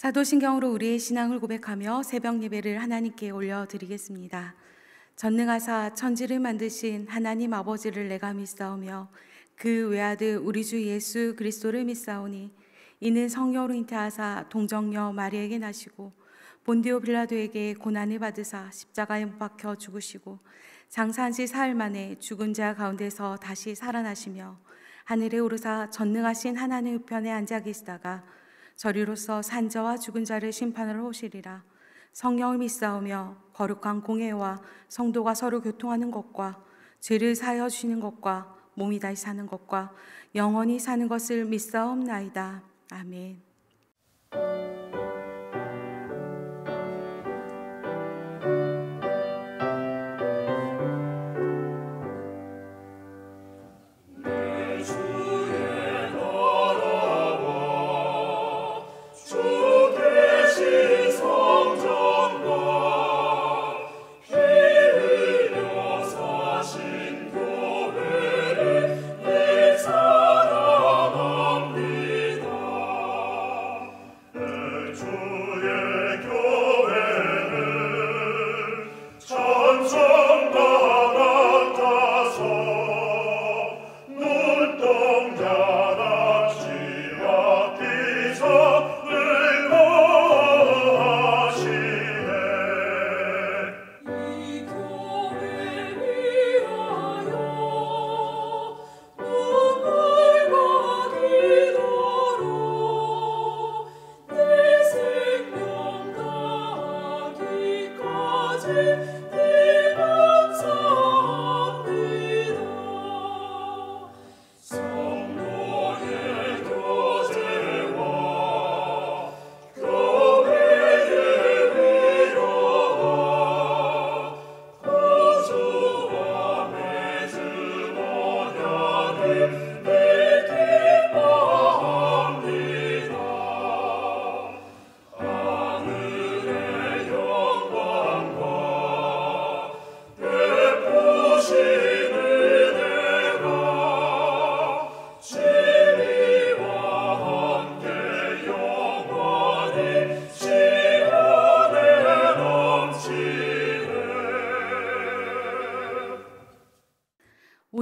사도신경으로 우리의 신앙을 고백하며 새벽 예배를 하나님께 올려드리겠습니다. 전능하사 천지를 만드신 하나님 아버지를 내가 믿사오며 그 외아들 우리 주 예수 그리스도를 믿사오니 이는 성령으로 잉태하사 동정녀 마리에게 나시고 본디오 빌라도에게 고난을 받으사 십자가에 못 박혀 죽으시고 장사한 지 사흘 만에 죽은 자 가운데서 다시 살아나시며 하늘에 오르사 전능하신 하나님 우편에 앉아 계시다가 저리로서 산자와 죽은 자를 심판하러 오시리라. 성령을 믿사오며 거룩한 공회와 성도가 서로 교통하는 것과 죄를 사하여 주시는 것과 몸이 다시 사는 것과 영원히 사는 것을 믿사옵나이다. 아멘.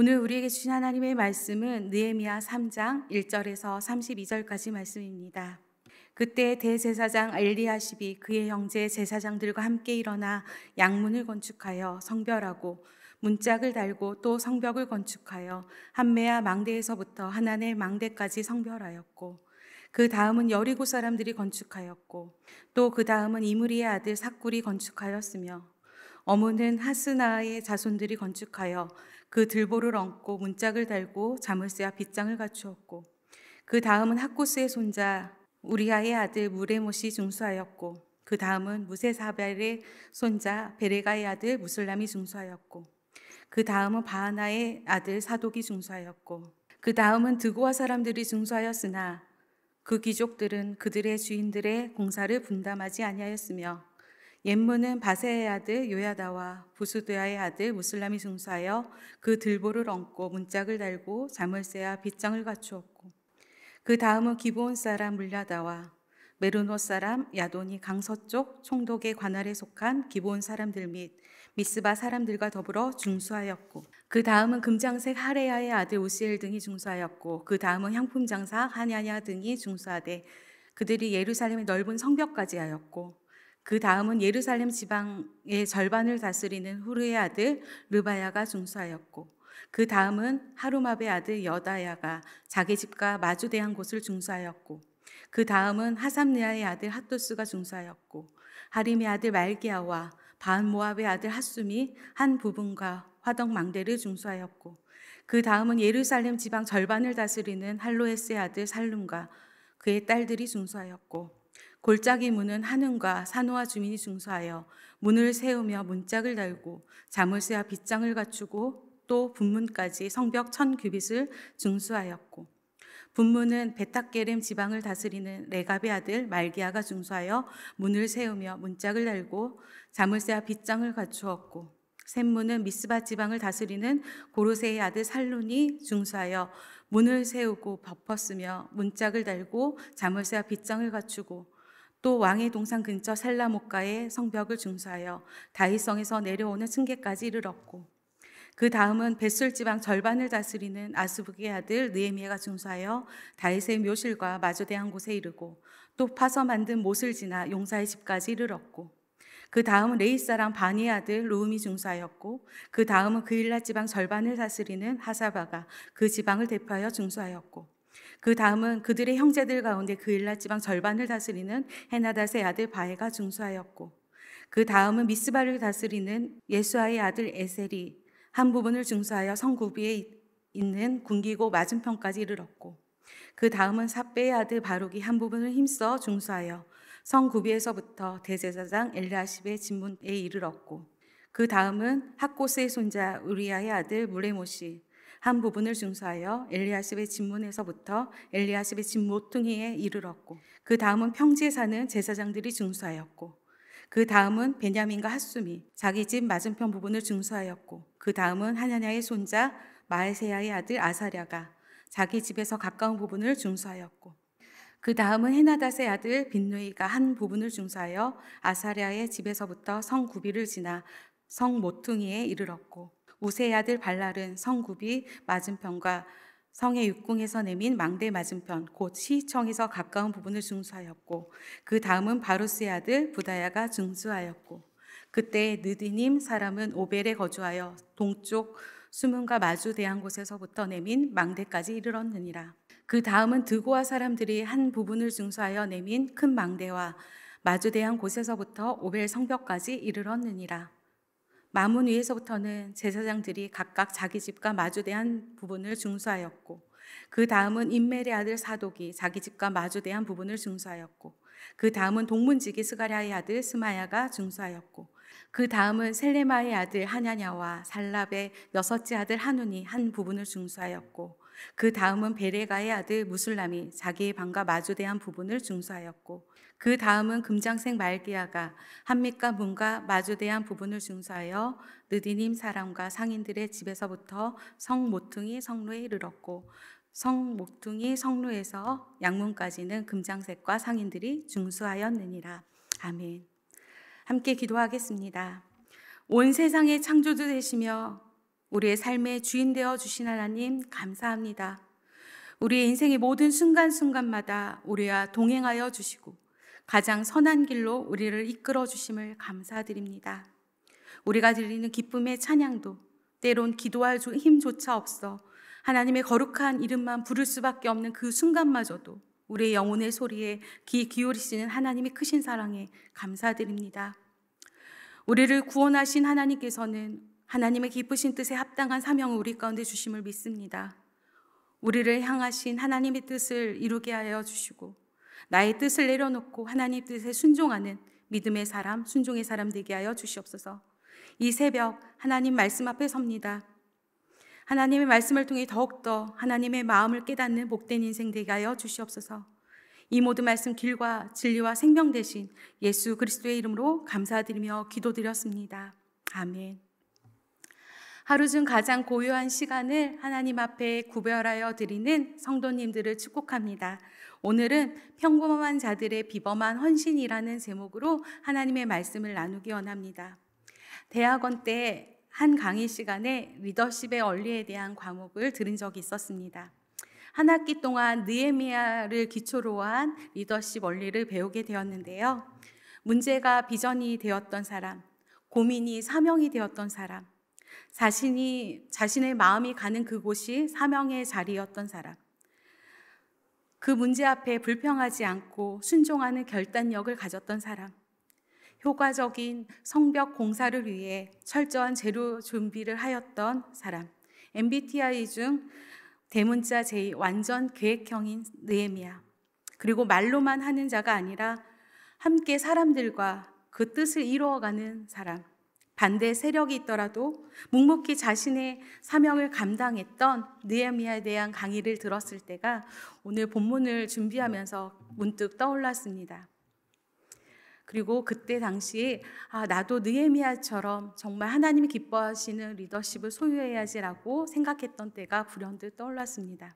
오늘 우리에게 주신 하나님의 말씀은 느헤미야 3장 1절에서 32절까지 말씀입니다. 그때 대제사장 엘리야십이 그의 형제 제사장들과 함께 일어나 양문을 건축하여 성별하고 문짝을 달고 또 성벽을 건축하여 함메야 망대에서부터 하나넬 망대까지 성별하였고 그 다음은 여리고 사람들이 건축하였고 또 그 다음은 이므리의 아들 삭굴이 건축하였으며 어무는 하스나의 자손들이 건축하여 그 들보를 얹고 문짝을 달고 자물쇠와 빗장을 갖추었고 그 다음은 학구스의 손자 우리아의 아들 무레못이 중수하였고 그 다음은 무세사벨의 손자 베레가의 아들 무슬람이 중수하였고 그 다음은 바하나의 아들 사독이 중수하였고 그 다음은 드고아 사람들이 중수하였으나 그 귀족들은 그들의 주인들의 공사를 분담하지 아니하였으며 옌무는 바세의 아들 요야다와 부스드야의 아들 무슬람이 중수하여 그 들보를 얹고 문짝을 달고 자물쇠와 빗장을 갖추었고 그 다음은 기브온 사람 물야다와 메르노 사람 야돈이 강서쪽 총독의 관할에 속한 기브온 사람들 및 미스바 사람들과 더불어 중수하였고 그 다음은 금장색 하레야의 아들 우시엘 등이 중수하였고 그 다음은 향품 장사 하냐냐 등이 중수하되 그들이 예루살렘의 넓은 성벽까지 하였고 그 다음은 예루살렘 지방의 절반을 다스리는 후르의 아들 르바야가 중수하였고 그 다음은 하루마베의 아들 여다야가 자기 집과 마주대한 곳을 중수하였고 그 다음은 하삼느아의 아들 핫도스가 중수하였고 하림의 아들 말기야와 바한모압의 아들 핫숨이 한 부분과 화덕 망대를 중수하였고 그 다음은 예루살렘 지방 절반을 다스리는 할로에스의 아들 살룸과 그의 딸들이 중수하였고 골짜기 문은 하는과 사노아 주민이 중수하여 문을 세우며 문짝을 달고 자물쇠와 빗장을 갖추고 또 분문까지 성벽 1000규빗을 중수하였고 분문은 베탁게렘 지방을 다스리는 레갑의 아들 말기야가 중수하여 문을 세우며 문짝을 달고 자물쇠와 빗장을 갖추었고 샘문은 미스바 지방을 다스리는 고르세의 아들 살룬이 중수하여 문을 세우고 덮었으며 문짝을 달고 자물쇠와 빗장을 갖추고 또 왕의 동산 근처 살라목가의 성벽을 중수하여 다윗성에서 내려오는 층계까지 이르렀고, 그 다음은 벳술 지방 절반을 다스리는 아스북의 아들 느헤미야가 중수하여 다윗의 묘실과 마주대한 곳에 이르고, 또 파서 만든 못을 지나 용사의 집까지 이르렀고, 그 다음은 레이 사람 바니의 아들 르움이 중수하였고, 그 다음은 그일랏 지방 절반을 다스리는 하사바가 그 지방을 대표하여 중수하였고, 그 다음은 그들의 형제들 가운데 그일랏 지방 절반을 다스리는 헤나닷의 아들 바에가 중수하였고, 그 다음은 미스바를 다스리는 예수아의 아들 에셀이 한 부분을 중수하여 성구비에 있는 군기고 맞은편까지 이르렀고, 그 다음은 삽배의 아들 바룩이 한 부분을 힘써 중수하여 성구비에서부터 대제사장 엘리아십의 진문에 이르렀고, 그 다음은 학고스의 손자 우리아의 아들 무레못이 한 부분을 중수하여 엘리아십의 진문에서부터 엘리아십의 진 모퉁이에 이르렀고, 그 다음은 평지에 사는 제사장들이 중수하였고, 그 다음은 베냐민과 핫숨이 자기 집 맞은편 부분을 중수하였고, 그 다음은 하나냐의 손자 마에세야의 아들 아사랴가 자기 집에서 가까운 부분을 중수하였고, 그 다음은 헤나닷의 아들 빈누이가 한 부분을 중수하여 아사랴의 집에서부터 성구비를 지나 성 모퉁이에 이르렀고, 우세의 아들 발랄은 성구비 맞은편과 성의 육궁에서 내민 망대 맞은편 곧 시청에서 가까운 부분을 중수하였고, 그 다음은 바루스의 아들 부다야가 중수하였고, 그때 느디님 사람은 오벨에 거주하여 동쪽 수문과 마주대한 곳에서부터 내민 망대까지 이르렀느니라. 그 다음은 드고아 사람들이 한 부분을 중수하여 내민 큰 망대와 마주대한 곳에서부터 오벨 성벽까지 이르렀느니라. 마문 위에서부터는 제사장들이 각각 자기 집과 마주대한 부분을 중수하였고, 그 다음은 임멜의 아들 사독이 자기 집과 마주대한 부분을 중수하였고, 그 다음은 동문지기 스가랴의 아들 스마야가 중수하였고, 그 다음은 셀레마의 아들 하냐냐와 살랍의 여섯째 아들 하눈이 한 부분을 중수하였고, 그 다음은 베레가의 아들 무술람이 자기의 방과 마주대한 부분을 중수하였고, 그 다음은 금장색 말기야가 한밑과 문과 마주대한 부분을 중수하여 느디님 사람과 상인들의 집에서부터 성 모퉁이 성루에 이르렀고, 성 모퉁이 성루에서 양문까지는 금장색과 상인들이 중수하였느니라. 아멘. 함께 기도하겠습니다. 온 세상의 창조주 되시며 우리의 삶의 주인 되어 주신 하나님 감사합니다. 우리의 인생의 모든 순간순간마다 우리와 동행하여 주시고 가장 선한 길로 우리를 이끌어 주심을 감사드립니다. 우리가 드리는 기쁨의 찬양도 때론 기도할 힘조차 없어 하나님의 거룩한 이름만 부를 수밖에 없는 그 순간마저도 우리의 영혼의 소리에 귀 기울이시는 하나님의 크신 사랑에 감사드립니다. 우리를 구원하신 하나님께서는 하나님의 기쁘신 뜻에 합당한 사명을 우리 가운데 주심을 믿습니다. 우리를 향하신 하나님의 뜻을 이루게 하여 주시고 나의 뜻을 내려놓고 하나님 뜻에 순종하는 믿음의 사람, 순종의 사람 되게 하여 주시옵소서. 이 새벽 하나님 말씀 앞에 섭니다. 하나님의 말씀을 통해 더욱더 하나님의 마음을 깨닫는 복된 인생 되게 하여 주시옵소서. 이 모든 말씀 길과 진리와 생명 되신 예수 그리스도의 이름으로 감사드리며 기도드렸습니다. 아멘. 하루 중 가장 고요한 시간을 하나님 앞에 구별하여 드리는 성도님들을 축복합니다. 오늘은 평범한 자들의 비범한 헌신이라는 제목으로 하나님의 말씀을 나누기 원합니다. 대학원 때 한 강의 시간에 리더십의 원리에 대한 과목을 들은 적이 있었습니다. 한 학기 동안 느헤미야를 기초로 한 리더십 원리를 배우게 되었는데요. 문제가 비전이 되었던 사람, 고민이 사명이 되었던 사람, 자신의 마음이 가는 그곳이 사명의 자리였던 사람, 그 문제 앞에 불평하지 않고 순종하는 결단력을 가졌던 사람, 효과적인 성벽 공사를 위해 철저한 재료 준비를 하였던 사람, MBTI 중 대문자 J 완전 계획형인 느헤미야, 그리고 말로만 하는 자가 아니라 함께 사람들과 그 뜻을 이루어가는 사람, 반대 세력이 있더라도 묵묵히 자신의 사명을 감당했던 느헤미야에 대한 강의를 들었을 때가 오늘 본문을 준비하면서 문득 떠올랐습니다. 그리고 그때 당시 나도 느헤미야처럼 정말 하나님이 기뻐하시는 리더십을 소유해야지라고 생각했던 때가 불현듯 떠올랐습니다.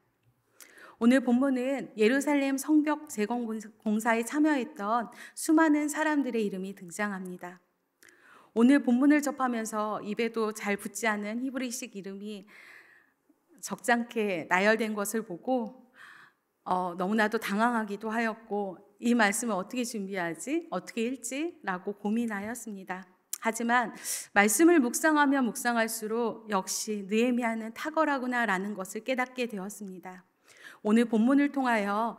오늘 본문은 예루살렘 성벽 재건 공사에 참여했던 수많은 사람들의 이름이 등장합니다. 오늘 본문을 접하면서 입에도 잘 붙지 않은 히브리식 이름이 적잖게 나열된 것을 보고 너무나도 당황하기도 하였고, 이 말씀을 어떻게 준비하지? 어떻게 읽지? 라고 고민하였습니다. 하지만 말씀을 묵상하면 묵상할수록 역시 느헤미야는 탁월하구나 라는 것을 깨닫게 되었습니다. 오늘 본문을 통하여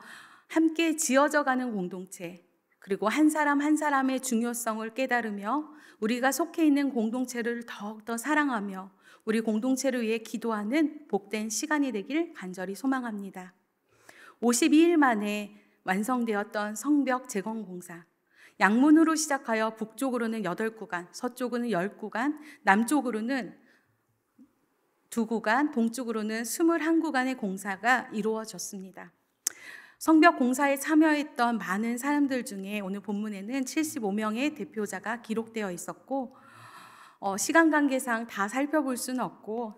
함께 지어져가는 공동체, 그리고 한 사람 한 사람의 중요성을 깨달으며 우리가 속해 있는 공동체를 더욱더 사랑하며 우리 공동체를 위해 기도하는 복된 시간이 되길 간절히 소망합니다. 52일 만에 완성되었던 성벽 재건 공사, 양문으로 시작하여 북쪽으로는 8구간, 서쪽으로는 10구간, 남쪽으로는 2구간, 동쪽으로는 21구간의 공사가 이루어졌습니다. 성벽 공사에 참여했던 많은 사람들 중에 오늘 본문에는 75명의 대표자가 기록되어 있었고, 시간 관계상 다 살펴볼 수는 없고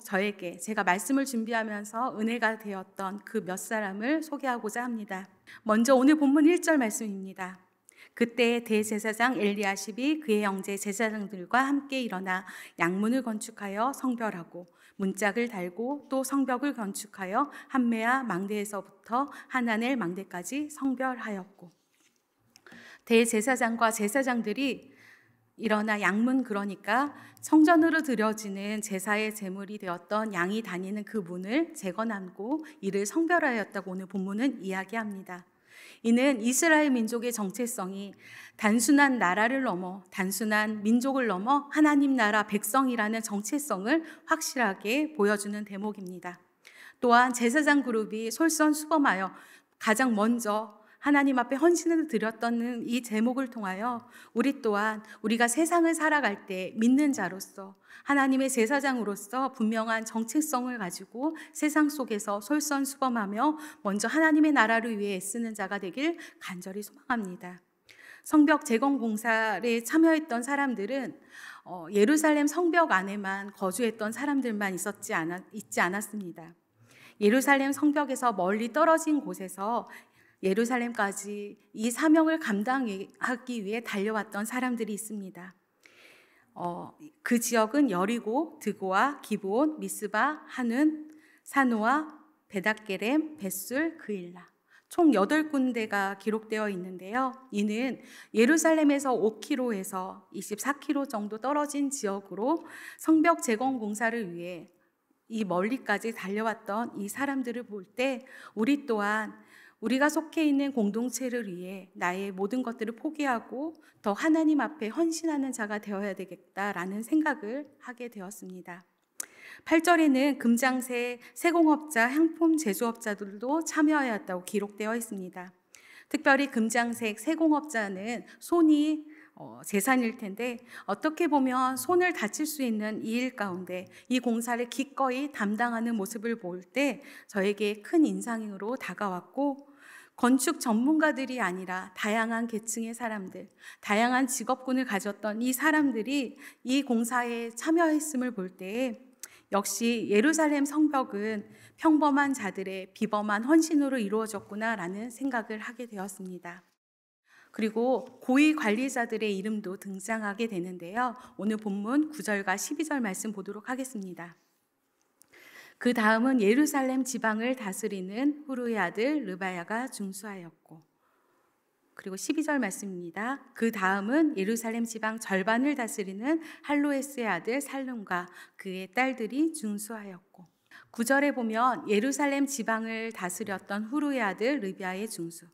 제가 말씀을 준비하면서 은혜가 되었던 그 몇 사람을 소개하고자 합니다. 먼저 오늘 본문 1절 말씀입니다. 그때 대제사장 엘리야십이 그의 형제 제사장들과 함께 일어나 양문을 건축하여 성별하고 문짝을 달고 또 성벽을 건축하여 한메아 망대에서부터 하나넬 망대까지 성별하였고, 대제사장과 제사장들이 일어나 양문, 그러니까 성전으로 드려지는 제사의 제물이 되었던 양이 다니는 그 문을 재건하고 이를 성별하였다고 오늘 본문은 이야기합니다. 이는 이스라엘 민족의 정체성이 단순한 나라를 넘어, 단순한 민족을 넘어 하나님 나라 백성이라는 정체성을 확실하게 보여주는 대목입니다. 또한 제사장 그룹이 솔선수범하여 가장 먼저 하나님 앞에 헌신을 드렸던 이 제목을 통하여 우리 또한 우리가 세상을 살아갈 때 믿는 자로서 하나님의 제사장으로서 분명한 정체성을 가지고 세상 속에서 솔선수범하며 먼저 하나님의 나라를 위해 애쓰는 자가 되길 간절히 소망합니다. 성벽 재건 공사에 참여했던 사람들은 예루살렘 성벽 안에만 거주했던 사람들만 있지 않았습니다. 예루살렘 성벽에서 멀리 떨어진 곳에서 예루살렘까지 이 사명을 감당하기 위해 달려왔던 사람들이 있습니다. 그 지역은 여리고, 드고아, 기브온, 미스바, 하눈, 사노아, 베닷게렘, 벳술, 그일라, 총 8군데가 기록되어 있는데요. 이는 예루살렘에서 5km에서 24km 정도 떨어진 지역으로 성벽 재건 공사를 위해 이 멀리까지 달려왔던 이 사람들을 볼 때 우리 또한 우리가 속해 있는 공동체를 위해 나의 모든 것들을 포기하고 더 하나님 앞에 헌신하는 자가 되어야 되겠다라는 생각을 하게 되었습니다. 8절에는 금장색, 세공업자, 향품 제조업자들도 참여하였다고 기록되어 있습니다. 특별히 금장색, 세공업자는 손이 재산일 텐데 어떻게 보면 손을 다칠 수 있는 이 일 가운데 이 공사를 기꺼이 담당하는 모습을 볼 때 저에게 큰 인상으로 다가왔고, 건축 전문가들이 아니라 다양한 계층의 사람들, 다양한 직업군을 가졌던 이 사람들이 이 공사에 참여했음을 볼 때 역시 예루살렘 성벽은 평범한 자들의 비범한 헌신으로 이루어졌구나라는 생각을 하게 되었습니다. 그리고 고위 관리자들의 이름도 등장하게 되는데요. 오늘 본문 9절과 12절 말씀 보도록 하겠습니다. 그 다음은 예루살렘 지방을 다스리는 후루의 아들 르바야가 중수하였고, 그리고 12절 말씀입니다. 그 다음은 예루살렘 지방 절반을 다스리는 할로에스의 아들 살룸과 그의 딸들이 중수하였고, 9절에 보면 예루살렘 지방을 다스렸던 후루의 아들 르비아의 중수,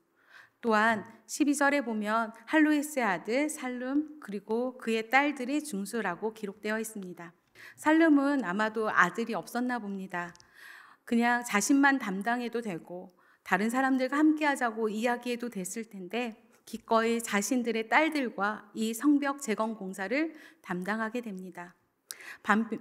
또한 12절에 보면 할로에스의 아들 살룸 그리고 그의 딸들이 중수라고 기록되어 있습니다. 살룸은 아마도 아들이 없었나 봅니다. 그냥 자신만 담당해도 되고 다른 사람들과 함께 하자고 이야기해도 됐을 텐데 기꺼이 자신들의 딸들과 이 성벽 재건 공사를 담당하게 됩니다.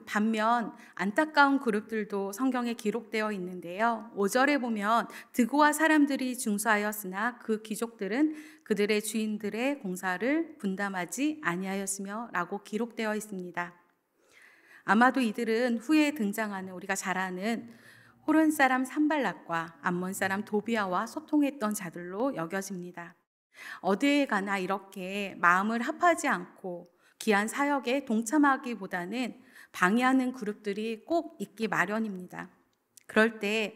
반면 안타까운 그룹들도 성경에 기록되어 있는데요. 5절에 보면 드고아 사람들이 중수하였으나 그 귀족들은 그들의 주인들의 공사를 분담하지 아니하였으며 라고 기록되어 있습니다. 아마도 이들은 후에 등장하는 우리가 잘 아는 호른 사람 산발락과 암몬 사람 도비아와 소통했던 자들로 여겨집니다. 어디에 가나 이렇게 마음을 합하지 않고 귀한 사역에 동참하기보다는 방해하는 그룹들이 꼭 있기 마련입니다. 그럴 때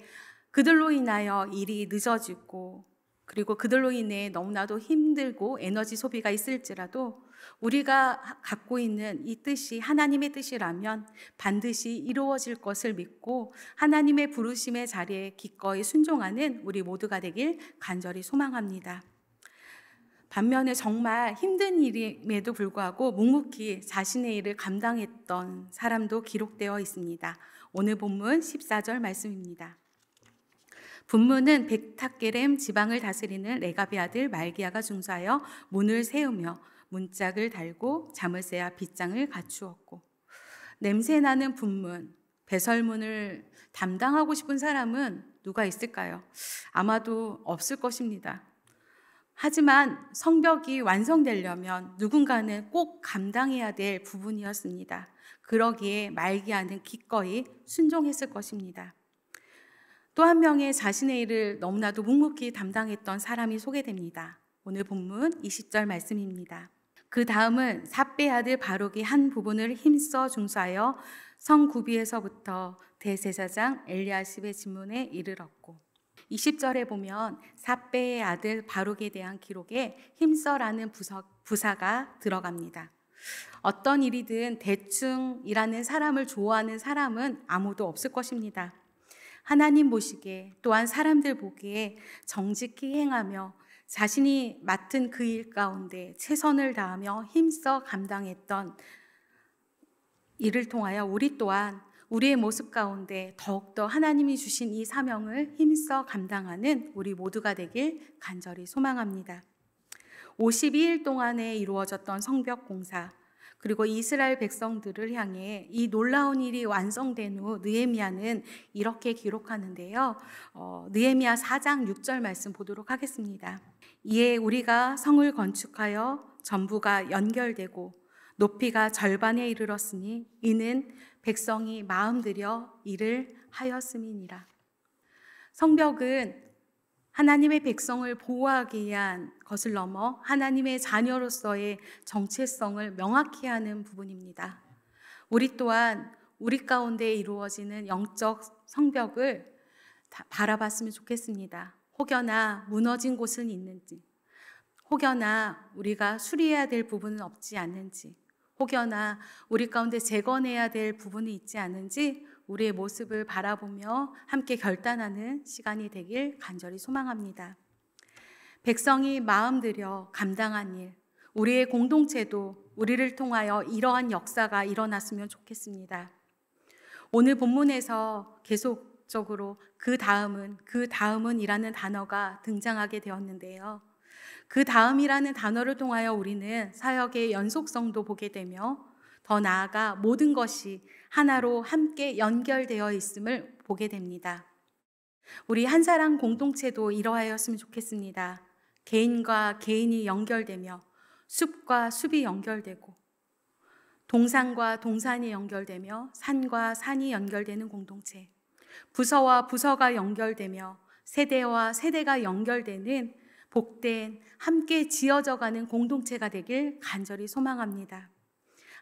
그들로 인하여 일이 늦어지고, 그리고 그들로 인해 너무나도 힘들고 에너지 소비가 있을지라도 우리가 갖고 있는 이 뜻이 하나님의 뜻이라면 반드시 이루어질 것을 믿고 하나님의 부르심의 자리에 기꺼이 순종하는 우리 모두가 되길 간절히 소망합니다. 반면에 정말 힘든 일임에도 불구하고 묵묵히 자신의 일을 감당했던 사람도 기록되어 있습니다. 오늘 본문 14절 말씀입니다. 분문은 백탁게렘 지방을 다스리는 레갑의 아들 말기야가 중사하여 문을 세우며 문짝을 달고 자물쇠와 빗장을 갖추었고. 냄새나는 분문, 배설문을 담당하고 싶은 사람은 누가 있을까요? 아마도 없을 것입니다. 하지만 성벽이 완성되려면 누군가는 꼭 감당해야 될 부분이었습니다. 그러기에 말기야는 기꺼이 순종했을 것입니다. 또 한 명의 자신의 일을 너무나도 묵묵히 담당했던 사람이 소개됩니다. 오늘 본문 20절 말씀입니다. 그 다음은 삽배의 아들 바룩이 한 부분을 힘써 중수하여 성 구비에서부터 대제사장 엘리야십의 진문에 이르렀고. 20절에 보면 삽배의 아들 바룩에 대한 기록에 힘써라는 부사가 들어갑니다. 어떤 일이든 대충 일하는 사람을 좋아하는 사람은 아무도 없을 것입니다. 하나님 보시기에, 또한 사람들 보기에 정직히 행하며 자신이 맡은 그 일 가운데 최선을 다하며 힘써 감당했던 이를 통하여 우리 또한 우리의 모습 가운데 더욱더 하나님이 주신 이 사명을 힘써 감당하는 우리 모두가 되길 간절히 소망합니다. 52일 동안에 이루어졌던 성벽 공사, 그리고 이스라엘 백성들을 향해 이 놀라운 일이 완성된 후 느헤미야는 이렇게 기록하는데요. 느헤미야 4장 6절 말씀 보도록 하겠습니다. 이에 우리가 성을 건축하여 전부가 연결되고 높이가 절반에 이르렀으니 이는 백성이 마음들여 일을 하였음이니라. 성벽은 하나님의 백성을 보호하기 위한 것을 넘어 하나님의 자녀로서의 정체성을 명확히 하는 부분입니다. 우리 또한 우리 가운데 이루어지는 영적 성벽을 바라봤으면 좋겠습니다. 혹여나 무너진 곳은 있는지, 혹여나 우리가 수리해야 될 부분은 없지 않는지, 혹여나 우리 가운데 재건해야 될 부분이 있지 않은지 우리의 모습을 바라보며 함께 결단하는 시간이 되길 간절히 소망합니다. 백성이 마음 들여 감당한 일, 우리의 공동체도 우리를 통하여 이러한 역사가 일어났으면 좋겠습니다. 오늘 본문에서 계속적으로 그 다음은 이라는 단어가 등장하게 되었는데요. 그 다음이라는 단어를 통하여 우리는 사역의 연속성도 보게 되며 더 나아가 모든 것이 하나로 함께 연결되어 있음을 보게 됩니다. 우리 한사랑 공동체도 이러하였으면 좋겠습니다. 개인과 개인이 연결되며 숲과 숲이 연결되고 동산과 동산이 연결되며 산과 산이 연결되는 공동체, 부서와 부서가 연결되며 세대와 세대가 연결되는 복된 함께 지어져가는 공동체가 되길 간절히 소망합니다.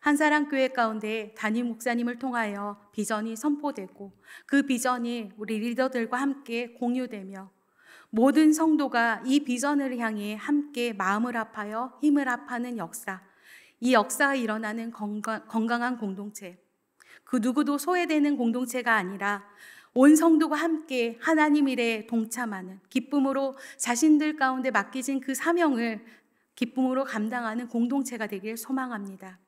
한사랑교회 가운데 담임 목사님을 통하여 비전이 선포되고 그 비전이 우리 리더들과 함께 공유되며 모든 성도가 이 비전을 향해 함께 마음을 합하여 힘을 합하는 역사, 이 역사가 일어나는 건강한 공동체, 그 누구도 소외되는 공동체가 아니라 온 성도가 함께 하나님 일에 동참하는 기쁨으로 자신들 가운데 맡겨진 그 사명을 기쁨으로 감당하는 공동체가 되길 소망합니다.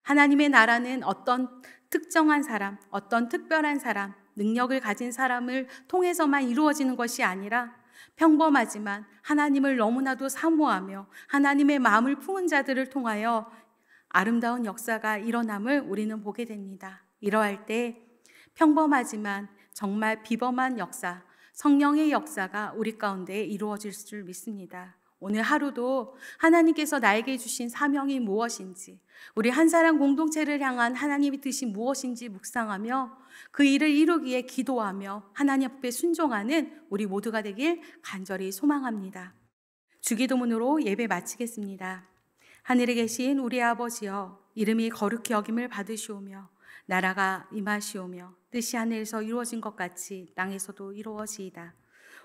하나님의 나라는 어떤 특정한 사람, 어떤 특별한 사람, 능력을 가진 사람을 통해서만 이루어지는 것이 아니라 평범하지만 하나님을 너무나도 사모하며 하나님의 마음을 품은 자들을 통하여 아름다운 역사가 일어남을 우리는 보게 됩니다. 이러할 때 평범하지만 정말 비범한 역사, 성령의 역사가 우리 가운데 이루어질 줄 믿습니다. 오늘 하루도 하나님께서 나에게 주신 사명이 무엇인지, 우리 한 사람 공동체를 향한 하나님의 뜻이 무엇인지 묵상하며 그 일을 이루기에 기도하며 하나님 앞에 순종하는 우리 모두가 되길 간절히 소망합니다. 주기도문으로 예배 마치겠습니다. 하늘에 계신 우리 아버지여, 이름이 거룩히 여김을 받으시오며 나라가 임하시오며 뜻이 하늘에서 이루어진 것 같이 땅에서도 이루어지이다.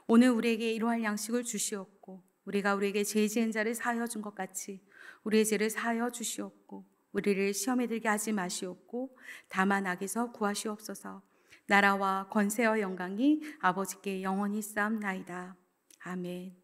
오늘 우리에게 이러할 양식을 주시옵고 우리가 우리에게 죄 지은 자를 사하여 준 것 같이 우리의 죄를 사하여 주시옵고 우리를 시험에 들게 하지 마시옵고 다만 악에서 구하시옵소서. 나라와 권세와 영광이 아버지께 영원히 쌓옵나이다. 아멘.